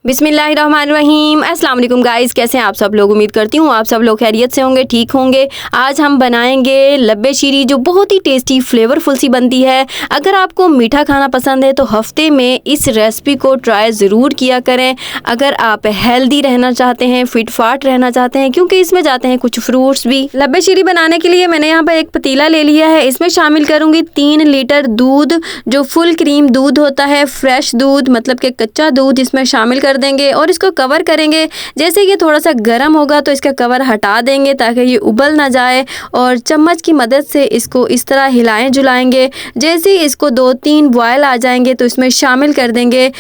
बिस्मिल्लाहिर्रहमानिर्रहीम। अस्सलाम वालेकुम गाइस, कैसे हैं आप सब लोग। उम्मीद करती हूँ आप सब लोग खैरियत से होंगे, ठीक होंगे। आज हम बनाएंगे लब्बे शीरी, जो बहुत ही टेस्टी फ्लेवरफुल सी बनती है। अगर आपको मीठा खाना पसंद है तो हफ्ते में इस रेसिपी को ट्राई ज़रूर किया करें। अगर आप हेल्दी रहना चाहते हैं, फिट फाट रहना चाहते हैं, क्योंकि इसमें जाते हैं कुछ फ्रूट्स भी। लब्बे शीरी बनाने के लिए मैंने यहाँ पर एक पतीला ले लिया है। इसमें शामिल करूँगी 3 लीटर दूध, जो फुल क्रीम दूध होता है, फ्रेश दूध मतलब कि कच्चा दूध इसमें शामिल कर देंगे और इसको कवर करेंगे। जैसे ये थोड़ा सा गर्म होगा तो इसका कवर हटा देंगे ताकि ये उबल ना जाए, और चम्मच की मदद से इसको इस तरह हिलाएं जुलाएंगे। जैसे ही इसको 2-3 बॉयल आ जाएंगे तो इसमें शामिल कर देंगे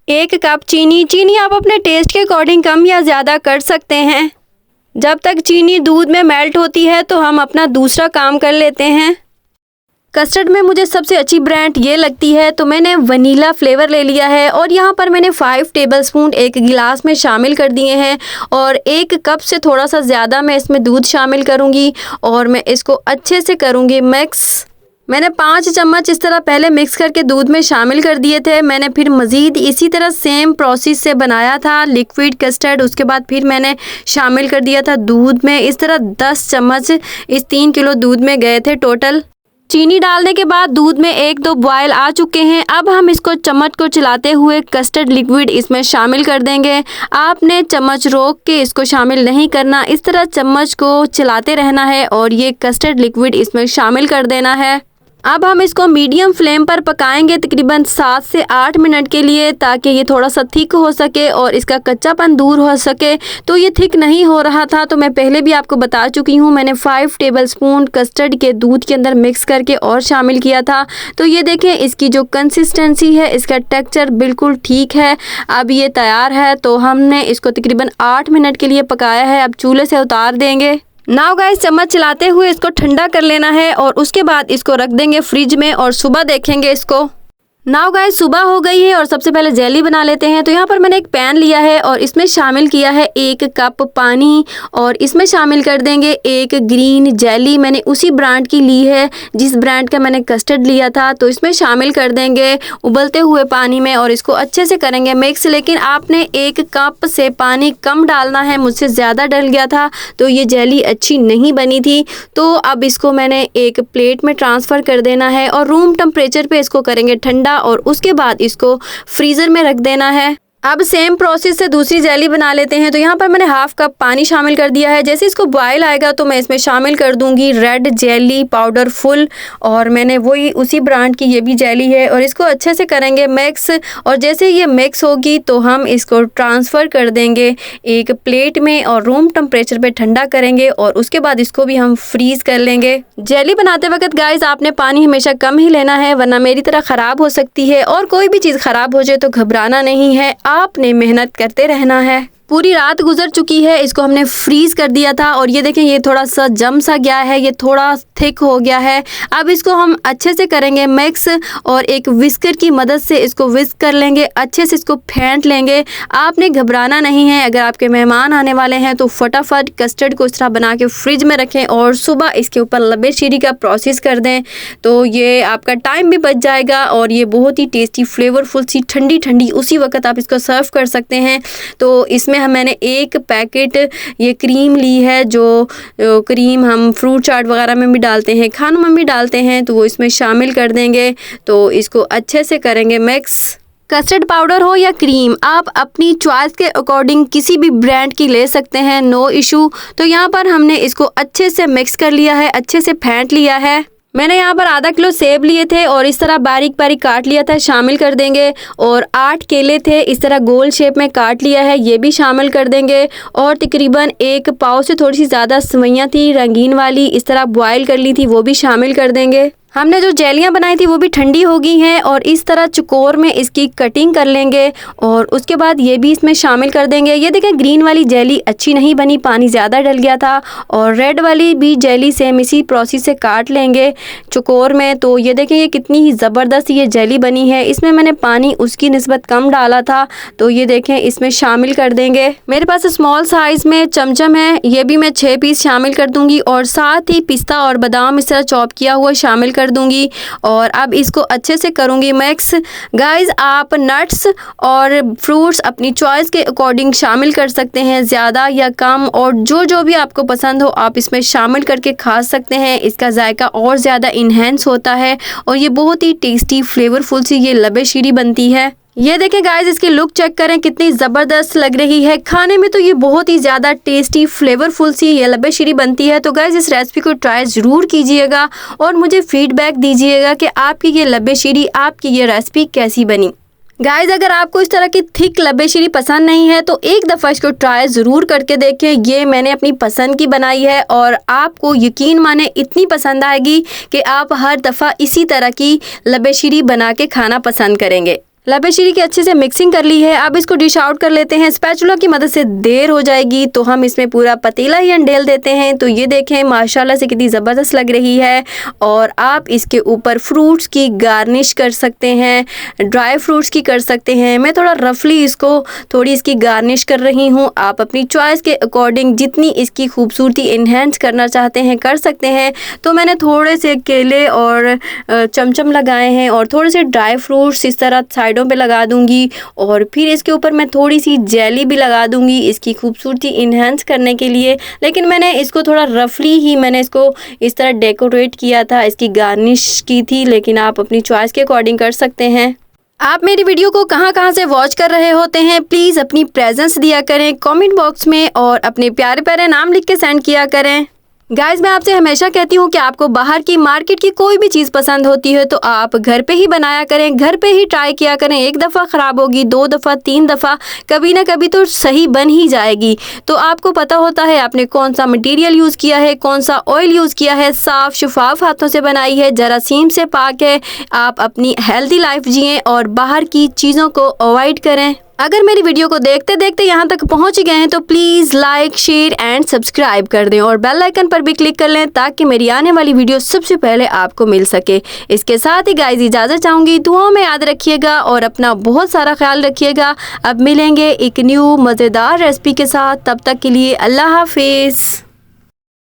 1 कप चीनी। चीनी आप अपने टेस्ट के अकॉर्डिंग कम या ज़्यादा कर सकते हैं। जब तक चीनी दूध में मेल्ट होती है तो हम अपना दूसरा काम कर लेते हैं। कस्टर्ड में मुझे सबसे अच्छी ब्रांड ये लगती है, तो मैंने वनीला फ्लेवर ले लिया है और यहाँ पर मैंने 5 टेबलस्पून एक गिलास में शामिल कर दिए हैं, और 1 कप से थोड़ा सा ज़्यादा मैं इसमें दूध शामिल करूँगी और मैं इसको अच्छे से करूँगी मिक्स। मैंने 5 चम्मच इस तरह पहले मिक्स करके दूध में शामिल कर दिए थे। मैंने फिर मज़ीद इसी तरह सेम प्रोसेस से बनाया था लिक्विड कस्टर्ड। उसके बाद फिर मैंने शामिल कर दिया था दूध में। इस तरह 10 चम्मच इस 3 किलो दूध में गए थे टोटल। चीनी डालने के बाद दूध में 1-2 बॉयल आ चुके हैं। अब हम इसको चम्मच को चलाते हुए कस्टर्ड लिक्विड इसमें शामिल कर देंगे। आपने चम्मच रोक के इसको शामिल नहीं करना, इस तरह चम्मच को चलाते रहना है और ये कस्टर्ड लिक्विड इसमें शामिल कर देना है। अब हम इसको मीडियम फ्लेम पर पकाएंगे तकरीबन 7 से 8 मिनट के लिए, ताकि ये थोड़ा सा थिक हो सके और इसका कच्चापन दूर हो सके। तो ये थिक नहीं हो रहा था तो मैं पहले भी आपको बता चुकी हूँ, मैंने 5 टेबलस्पून कस्टर्ड के दूध के अंदर मिक्स करके और शामिल किया था। तो ये देखें इसकी जो कंसिस्टेंसी है, इसका टेक्सचर बिल्कुल ठीक है। अब ये तैयार है। तो हमने इसको तकरीबन 8 मिनट के लिए पकाया है। अब चूल्हे से उतार देंगे। नाउ गाइस, चम्मच चलाते हुए इसको ठंडा कर लेना है और उसके बाद इसको रख देंगे फ्रिज में और सुबह देखेंगे इसको। नाउ गाइस, सुबह हो गई है और सबसे पहले जेली बना लेते हैं। तो यहाँ पर मैंने एक पैन लिया है और इसमें शामिल किया है 1 कप पानी, और इसमें शामिल कर देंगे 1 ग्रीन जेली। मैंने उसी ब्रांड की ली है जिस ब्रांड का मैंने कस्टर्ड लिया था। तो इसमें शामिल कर देंगे उबलते हुए पानी में और इसको अच्छे से करेंगे मिक्स। लेकिन आपने 1 कप से पानी कम डालना है, मुझसे ज़्यादा डल गया था तो ये जेली अच्छी नहीं बनी थी। तो अब इसको मैंने एक प्लेट में ट्रांसफ़र कर देना है और रूम टेम्परेचर पे इसको करेंगे ठंडा, और उसके बाद इसको फ्रीज़र में रख देना है। अब सेम प्रोसेस से दूसरी जेली बना लेते हैं। तो यहाँ पर मैंने 1/2 कप पानी शामिल कर दिया है। जैसे इसको बॉयल आएगा तो मैं इसमें शामिल कर दूंगी रेड जेली पाउडर फुल, और मैंने वही उसी ब्रांड की ये भी जेली है, और इसको अच्छे से करेंगे मिक्स। और जैसे ये मिक्स होगी तो हम इसको ट्रांसफ़र कर देंगे एक प्लेट में और रूम टेम्परेचर पे ठंडा करेंगे, और उसके बाद इसको भी हम फ्रीज़ कर लेंगे। जेली बनाते वक्त गाइस आपने पानी हमेशा कम ही लेना है, वरना मेरी तरह ख़राब हो सकती है। और कोई भी चीज़ ख़राब हो जाए तो घबराना नहीं है, आपने मेहनत करते रहना है। पूरी रात गुजर चुकी है, इसको हमने फ्रीज़ कर दिया था और ये देखें ये थोड़ा सा जम सा गया है, ये थोड़ा थिक हो गया है। अब इसको हम अच्छे से करेंगे मिक्स और एक विस्कर की मदद से इसको विस्क कर लेंगे, अच्छे से इसको फेंट लेंगे। आपने घबराना नहीं है। अगर आपके मेहमान आने वाले हैं तो फटाफट कस्टर्ड को इस तरह बना के फ्रिज में रखें और सुबह इसके ऊपर लब्बे शीरी का प्रोसेस कर दें, तो ये आपका टाइम भी बच जाएगा और ये बहुत ही टेस्टी फ्लेवरफुल सी ठंडी ठंडी उसी वक्त आप इसको सर्व कर सकते हैं। तो इसमें मैंने 1 पैकेट ये क्रीम ली है, जो क्रीम हम फ्रूट चाट वगैरह में भी डालते हैं, खानों में भी डालते हैं, तो वो इसमें शामिल कर देंगे। तो इसको अच्छे से करेंगे मिक्स। कस्टर्ड पाउडर हो या क्रीम, आप अपनी चॉइस के अकॉर्डिंग किसी भी ब्रांड की ले सकते हैं, नो इशू। तो यहाँ पर हमने इसको अच्छे से मिक्स कर लिया है, अच्छे से फेंट लिया है। मैंने यहाँ पर आधा किलो सेब लिए थे और इस तरह बारीक बारीक काट लिया था, शामिल कर देंगे। और 8 केले थे, इस तरह गोल शेप में काट लिया है, ये भी शामिल कर देंगे। और तकरीबन 1 पाव से थोड़ी सी ज़्यादा सेवइयाँ थी रंगीन वाली, इस तरह बॉयल कर ली थी, वो भी शामिल कर देंगे। हमने जो जेलियाँ बनाई थी वो भी ठंडी हो गई हैं और इस तरह चौकोर में इसकी कटिंग कर लेंगे और उसके बाद ये भी इसमें शामिल कर देंगे। ये देखें ग्रीन वाली जेली अच्छी नहीं बनी, पानी ज़्यादा डल गया था, और रेड वाली भी जेली सेम इसी प्रोसेस से काट लेंगे चौकोर में। तो ये देखें ये कितनी ही ज़बरदस्त ये जेली बनी है। इसमें मैंने पानी उसकी निस्बत कम डाला था, तो ये देखें इसमें शामिल कर देंगे। मेरे पास स्मॉल साइज़ में चमचम है, ये भी मैं 6 पीस शामिल कर दूँगी, और साथ ही पिस्ता और बादाम इस तरह चॉप किया हुआ शामिल कर कर दूंगी और अब इसको अच्छे से करूंगी मिक्स। गाइस आप नट्स और फ्रूट्स अपनी चॉइस के अकॉर्डिंग शामिल कर सकते हैं, ज़्यादा या कम, और जो भी आपको पसंद हो आप इसमें शामिल करके खा सकते हैं। इसका जायका और ज़्यादा इन्हेंस होता है और ये बहुत ही टेस्टी फ्लेवरफुल सी ये लबे शीरी बनती है। ये देखें गाइस, इसकी लुक चेक करें कितनी ज़बरदस्त लग रही है। खाने में तो ये बहुत ही ज़्यादा टेस्टी फ्लेवरफुल सी ये लबे शीरी बनती है। तो गाइस इस रेसिपी को ट्राई ज़रूर कीजिएगा और मुझे फीडबैक दीजिएगा कि आपकी ये लबे शीरी, आपकी ये रेसिपी कैसी बनी। गाइस अगर आपको इस तरह की थिक लबे शीरी पसंद नहीं है तो एक दफ़ा इसको ट्राई ज़रूर करके देखें। ये मैंने अपनी पसंद की बनाई है और आपको यकीन माने इतनी पसंद आएगी कि आप हर दफ़ा इसी तरह की लबे शीरी बना के खाना पसंद करेंगे। लबे शीरी की अच्छे से मिक्सिंग कर ली है, अब इसको डिश आउट कर लेते हैं। स्पैचुला की मदद से देर हो जाएगी तो हम इसमें पूरा पतीला ही अंडेल देते हैं। तो ये देखें माशाल्लाह से कितनी ज़बरदस्त लग रही है और आप इसके ऊपर फ्रूट्स की गार्निश कर सकते हैं, ड्राई फ्रूट्स की कर सकते हैं। मैं थोड़ा रफली इसको थोड़ी इसकी गार्निश कर रही हूँ। आप अपनी चॉइस के अकॉर्डिंग जितनी इसकी खूबसूरती इन्हेंस करना चाहते हैं कर सकते हैं। तो मैंने थोड़े से केले और चमचम लगाए हैं और थोड़े से ड्राई फ्रूट्स इस तरह साइड पे लगा दूंगी और फिर इसके ऊपर मैं थोड़ी सी जेली भी लगा दूंगी इसकी खूबसूरती इन्हेंस करने के लिए। लेकिन मैंने इसको थोड़ा रफली ही मैंने इसको इस तरह डेकोरेट किया था, इसकी गार्निश की थी, लेकिन आप अपनी चॉइस के अकॉर्डिंग कर सकते हैं। आप मेरी वीडियो को कहाँ से वॉच कर रहे होते हैं प्लीज़ अपनी प्रेजेंस दिया करें कमेंट बॉक्स में और अपने प्यारे प्यारे नाम लिख के सेंड किया करें। गाइज मैं आपसे हमेशा कहती हूँ कि आपको बाहर की मार्केट की कोई भी चीज़ पसंद होती है तो आप घर पे ही बनाया करें, घर पे ही ट्राई किया करें। एक दफ़ा ख़राब होगी, 2 दफ़ा, 3 दफ़ा, कभी ना कभी तो सही बन ही जाएगी। तो आपको पता होता है आपने कौन सा मटेरियल यूज़ किया है, कौन सा ऑयल यूज़ किया है, साफ़ शफाफ हाथों से बनाई है, जरासीम से पाक है। आप अपनी हेल्दी लाइफ जिएं और बाहर की चीज़ों को अवॉइड करें। अगर मेरी वीडियो को देखते देखते यहाँ तक पहुँच गए हैं तो please like, share and subscribe कर दें और बेल आइकन पर भी क्लिक कर लें ताकि मेरी आने वाली वीडियो सबसे पहले आपको मिल सके। इसके साथ ही गाइस इजाज़त चाहूँगी, दुआओं में याद रखिएगा और अपना बहुत सारा ख्याल रखिएगा। अब मिलेंगे एक न्यू मज़ेदार रेसिपी के साथ, तब तक के लिए अल्लाह हाफिज़।